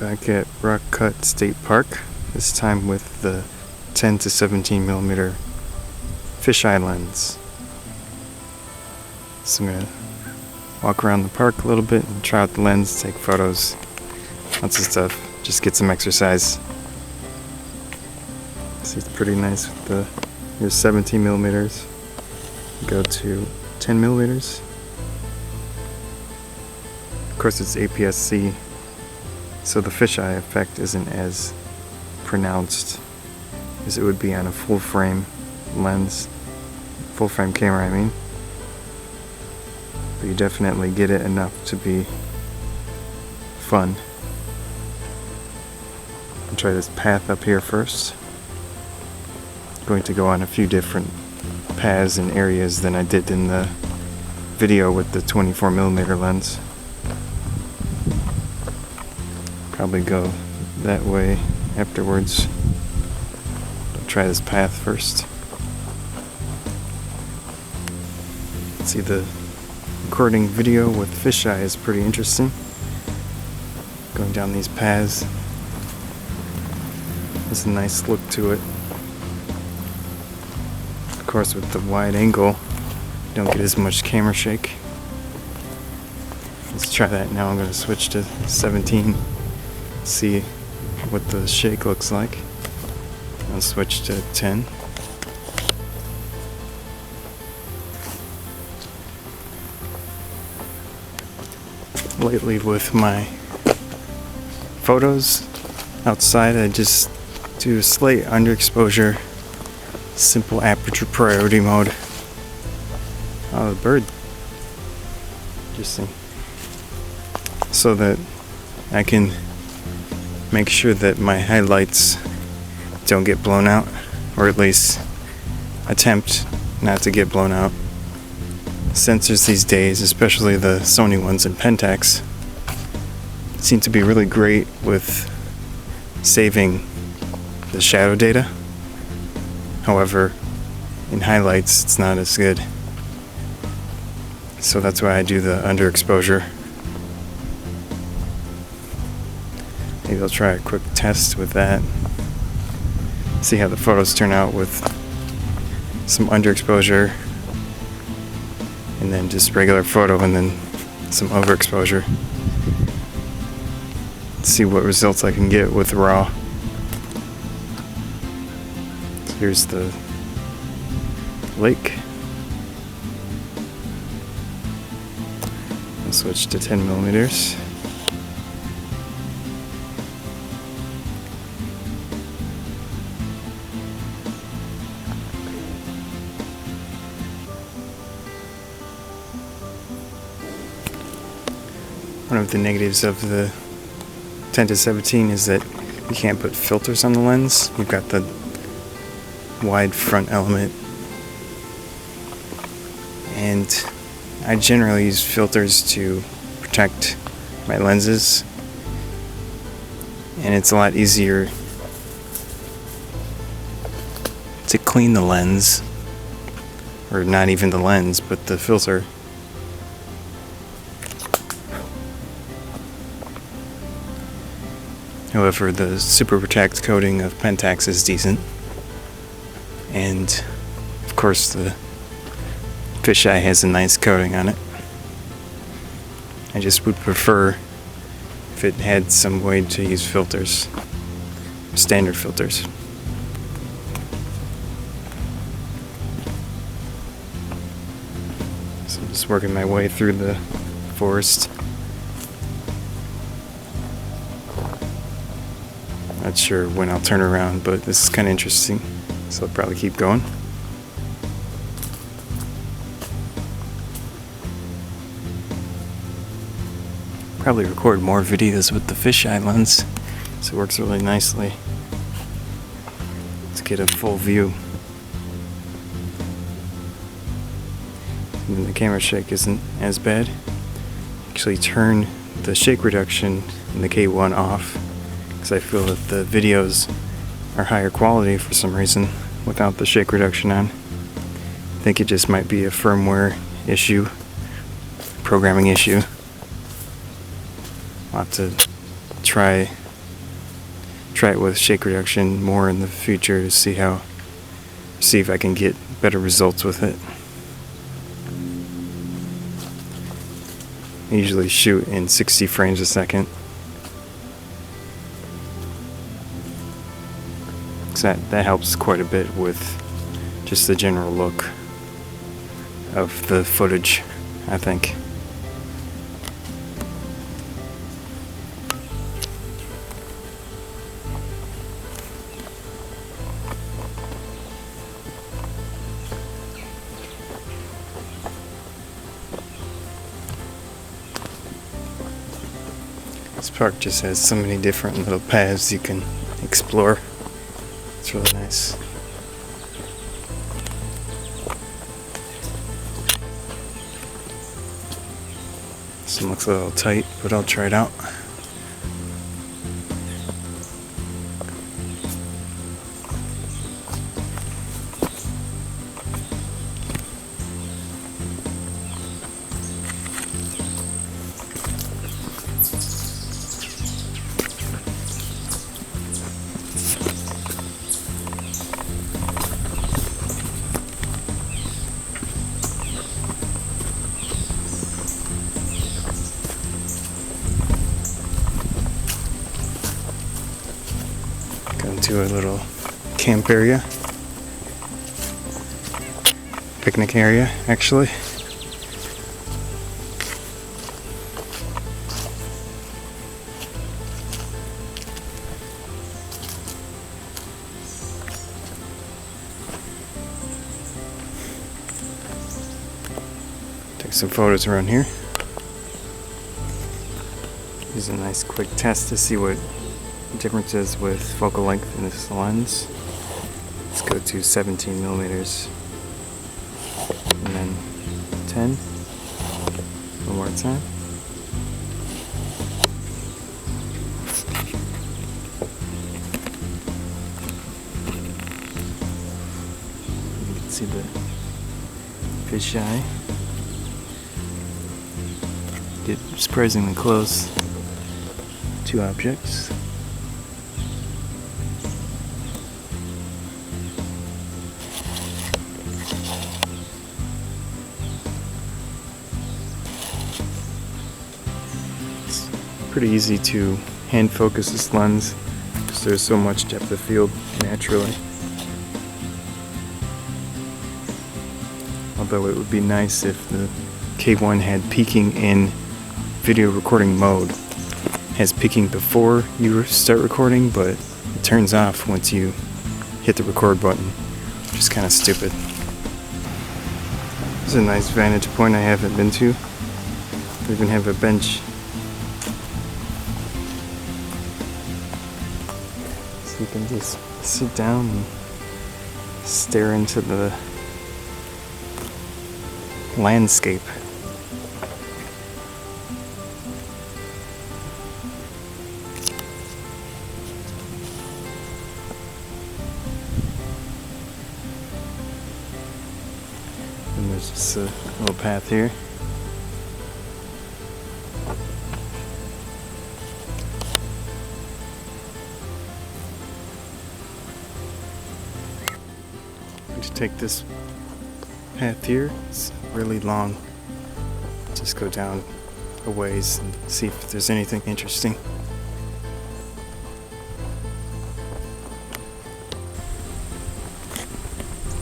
Back at Rock Cut State Park, this time with the 10 to 17 millimeter fisheye lens. So I'm gonna walk around the park a little bit and try out the lens, take photos, lots of stuff, just get some exercise. See, it's pretty nice with the, here's 17 millimeters, go to 10 millimeters. Of course it's APS-C, so the fisheye effect isn't as pronounced as it would be on a full frame lens, full frame camera I mean. But you definitely get it enough to be fun. I'll try this path up here first. I'm going to go on a few different paths and areas than I did in the video with the 24 millimeter lens. Probably go that way afterwards. I'll try this path first. See, the recording video with fisheye is pretty interesting. Going down these paths. There's a nice look to it. Of course, with the wide angle, you don't get as much camera shake. Let's try that now. I'm going to switch to 17. See what the shake looks like. I'll switch to 10. Lately with my photos outside, I just do slight underexposure, simple aperture priority mode. Oh, the bird. Interesting. So that I can make sure that my highlights don't get blown out, or at least attempt not to get blown out. Sensors these days, especially the Sony ones and Pentax, seem to be really great with saving the shadow data. However, in highlights it's not as good. So that's why I do the underexposure. Maybe I'll try a quick test with that. See how the photos turn out with some underexposure and then just regular photo and then some overexposure. See what results I can get with raw. So here's the lake. I'll switch to 10 millimeters. One of the negatives of the 10 to 17 is that you can't put filters on the lens. You've got the wide front element, and I generally use filters to protect my lenses, and it's a lot easier to clean the lens, or not even the lens, but the filter. However, the Super Protect coating of Pentax is decent, and of course the fisheye has a nice coating on it. I just would prefer if it had some way to use filters, standard filters. So I'm just working my way through the forest. Not sure when I'll turn around, but this is kind of interesting, so I'll probably keep going. Probably record more videos with the fisheye lens, so it works really nicely to get a full view. And then the camera shake isn't as bad. Actually turn the shake reduction in the K1 off, because I feel that the videos are higher quality for some reason without the shake reduction on. I think it just might be a firmware issue, programming issue. I'll have to try try it with shake reduction more in the future to see if I can get better results with it. I usually shoot in 60 frames a second. So that helps quite a bit with just the general look of the footage, I think. This park just has so many different little paths you can explore. It's really nice. This one looks a little tight, but I'll try it out. To a little camp area, picnic area actually. Take some photos around here. Here's a nice quick test to see what differences with focal length in this lens. Let's go to 17 millimeters and then 10. One more time. You can see the fisheye. Get surprisingly close. Two objects. Pretty easy to hand focus this lens because there's so much depth of field naturally. Although it would be nice if the K1 had peaking in video recording mode. It has peaking before you start recording, but it turns off once you hit the record button, which is kind of stupid. This is a nice vantage point I haven't been to. We even have a bench. So you can just sit down and stare into the landscape. And there's just a little path here. Take this path here. It's really long. Just go down a ways and see if there's anything interesting.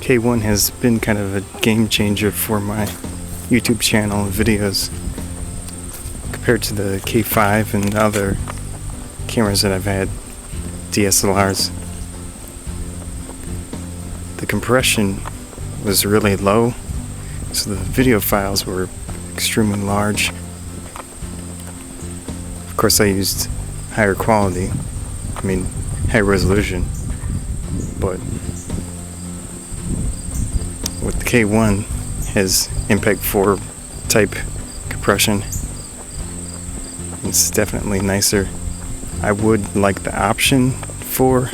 K1 has been kind of a game changer for my YouTube channel and videos compared to the K5 and other cameras that I've had, DSLRs. The compression was really low, so the video files were extremely large. Of course, I used higher quality, high resolution, but with the K1 has MPEG 4 type compression. It's definitely nicer. I would like the option for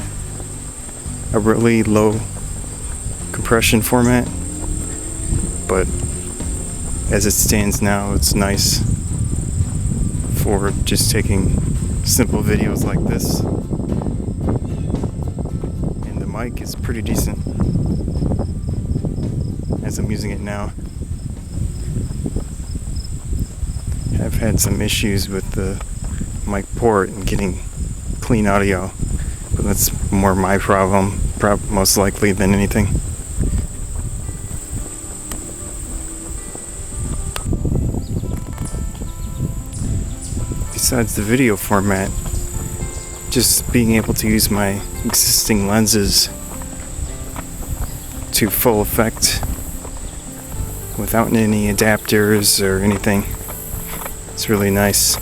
a really low compression format, but as it stands now, it's nice for just taking simple videos like this. mic is pretty decent as I'm using it now. I've had some issues with the mic port and getting clean audio, but that's more my problem, most likely, than anything. Besides the video format, just being able to use my existing lenses to full effect without any adapters or anything, it's really nice.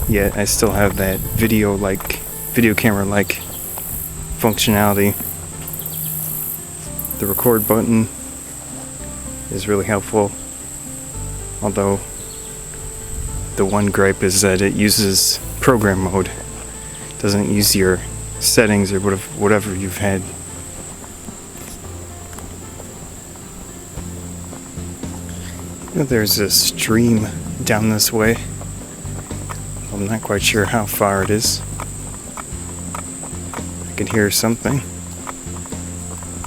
Yet I still have that video camera-like functionality. The record button is really helpful, although the one gripe is that it uses program mode. It doesn't use your settings or whatever you've had. You know, there's a stream down this way. I'm not quite sure how far it is. I can hear something.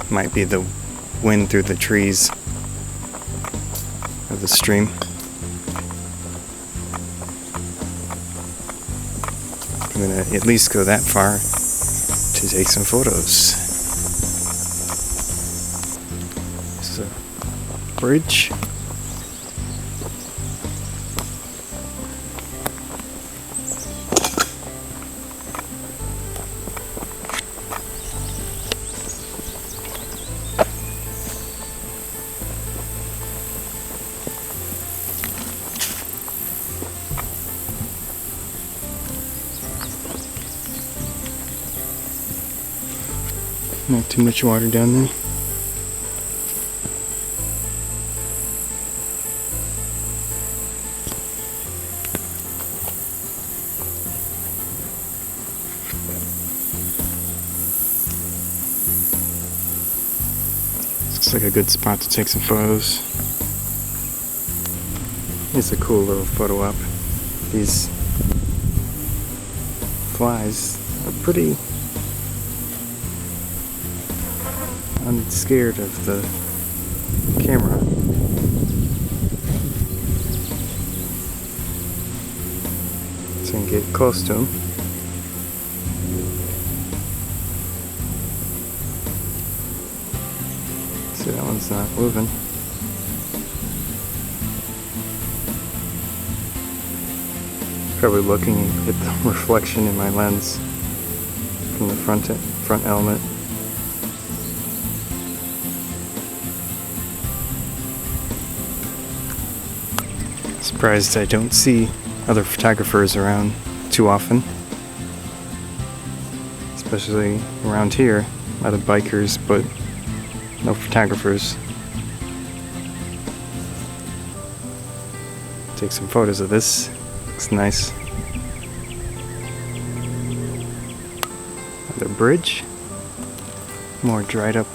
Might be the wind through the trees of the stream. I'm gonna at least go that far to take some photos. This is a bridge. Not too much water down there. Looks like a good spot to take some photos. It's a cool little photo op. These flies are pretty unscared of the camera. So I can get close to them. See, that one's not moving. Probably looking at the reflection in my lens from the front element. Surprised I don't see other photographers around too often, especially around here. A lot of bikers, but no photographers. Take some photos of this. Looks nice. Another bridge. More dried up.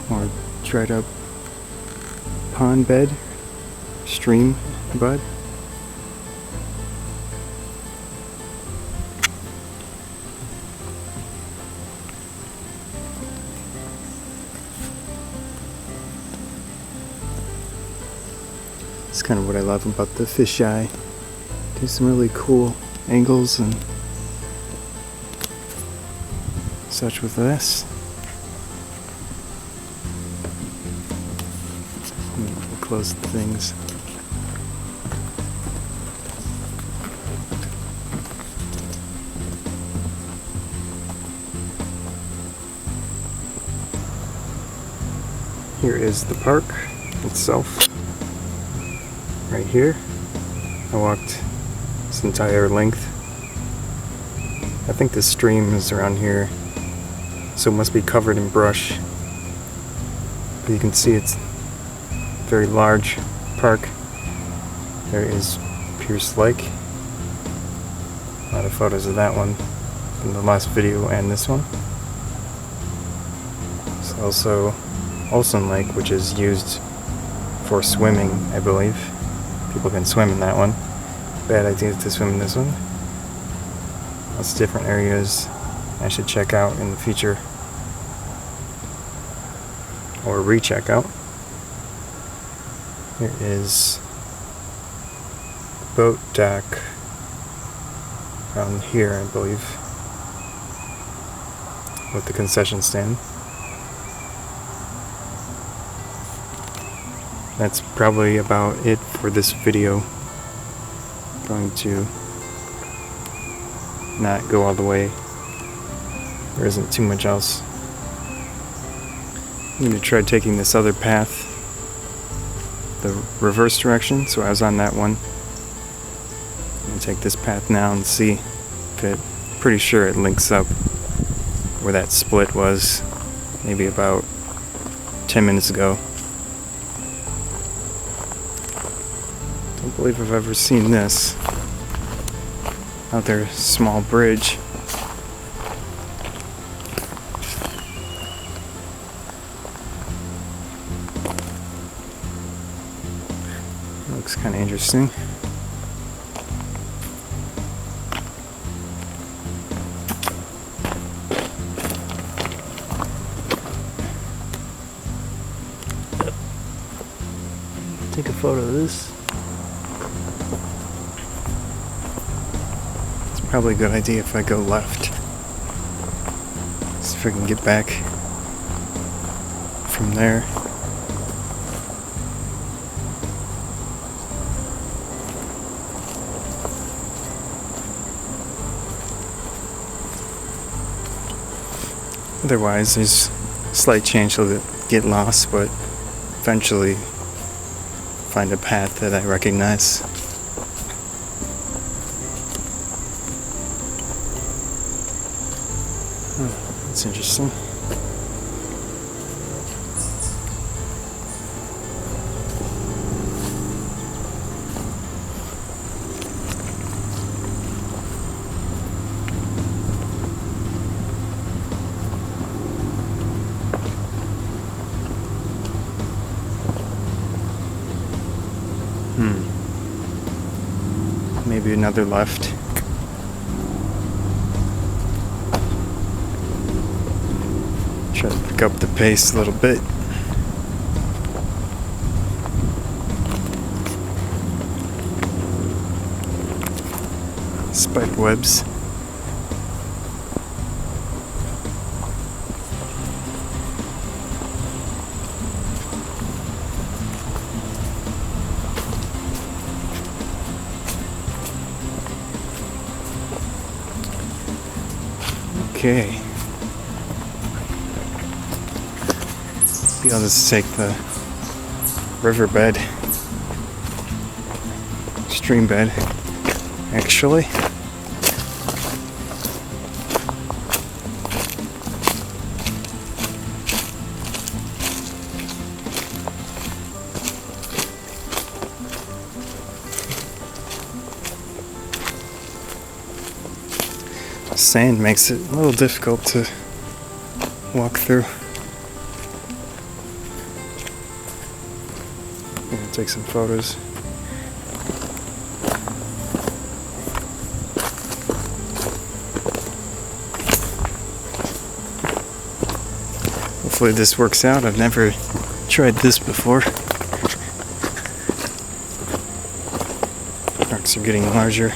More dried up pond bed, stream bud. It's kind of what I love about the fisheye. Do some really cool angles and such with this. Close things. Here is the park itself. Right here. I walked this entire length. I think the stream is around here, so it must be covered in brush. But you can see it's very large park. There is Pierce Lake. A lot of photos of that one from the last video and this one. There's also Olson Lake, which is used for swimming, I believe. People can swim in that one. Bad idea to swim in this one. Lots of different areas I should check out in the future. Or recheck out. Here is the boat dock around here, I believe, with the concession stand. That's probably about it for this video. I'm going to not go all the way. There isn't too much else. I'm going to try taking this other path, the reverse direction, so I was on that one. I'm going to take this path now and see if it, pretty sure it links up where that split was maybe about 10 minutes ago. Don't believe I've ever seen this. Out there, small bridge. Looks kind of interesting. Take a photo of this. It's probably a good idea if I go left. See if I can get back from there. Otherwise, there's a slight chance to get lost, but eventually find a path that I recognize. Oh, that's interesting. Maybe another left. Try to pick up the pace a little bit. Spike webs. Okay. Maybe I'll just take the riverbed, stream bed, actually. Sand makes it a little difficult to walk through. I'm gonna take some photos. Hopefully this works out. I've never tried this before. Marks are getting larger.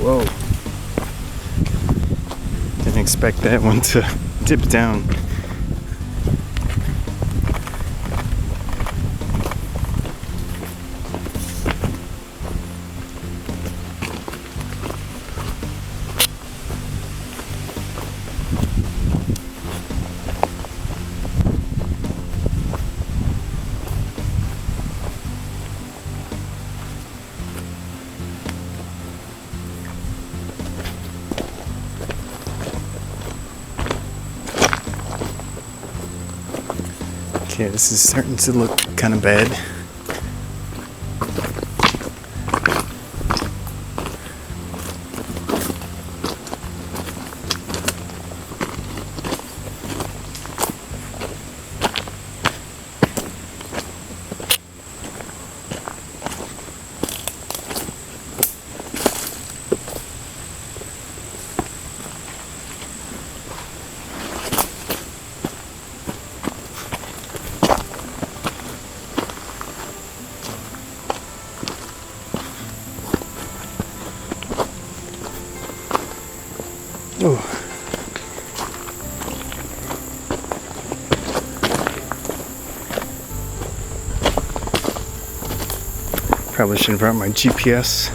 Whoa. Didn't expect that one to dip down. Okay, this is starting to look kind of bad. Oh. Probably should have brought my GPS.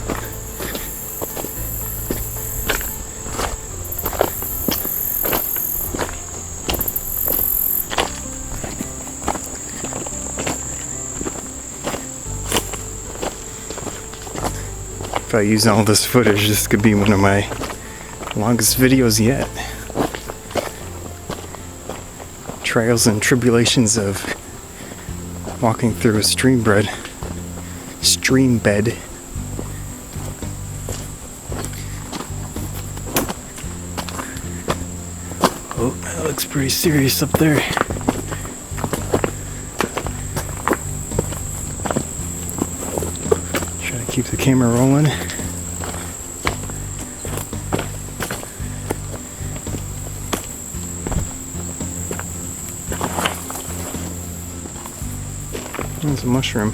If I use all this footage, this could be one of my longest videos yet. Trials and tribulations of walking through a stream bed. Oh, that looks pretty serious up there. Try to keep the camera rolling. There's a mushroom.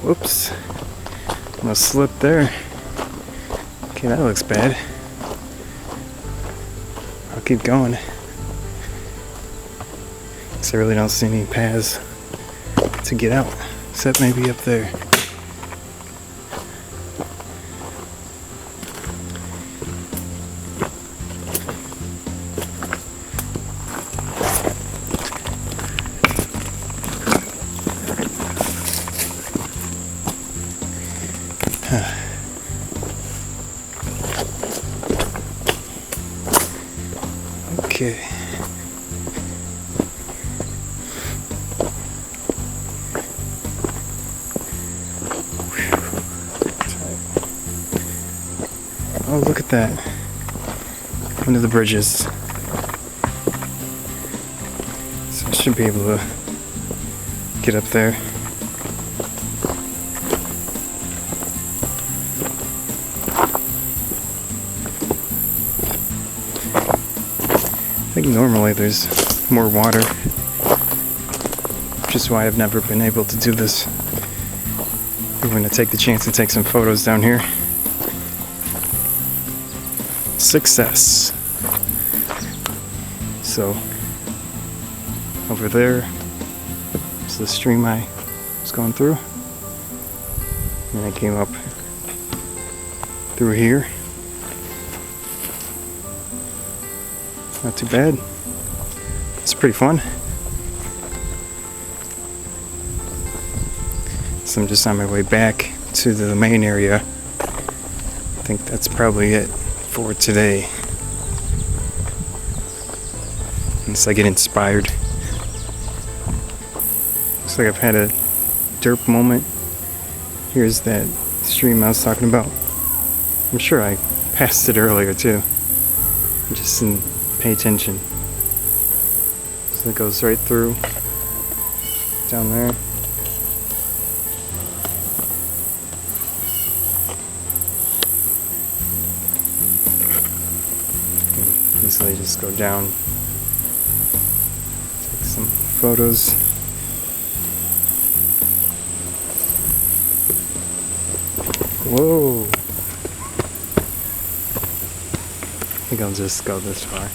Whoops. Almost slipped there. Okay, that looks bad. I'll keep going. I really don't see any paths to get out, except maybe up there. Okay. Oh, look at that. One of the bridges. So I should be able to get up there. I think normally there's more water, which is why I've never been able to do this. I'm going to take the chance to take some photos down here. Success. So over there is the stream I was going through, and I came up through here. Not too bad. It's pretty fun. So I'm just on my way back to the main area. I think that's probably it for today. Unless I get inspired. Looks like I've had a derp moment. Here's that stream I was talking about. I'm sure I passed it earlier too. I just didn't pay attention. So it goes right through down there. Easily just go down, take some photos. Whoa! I think I'll just go this far.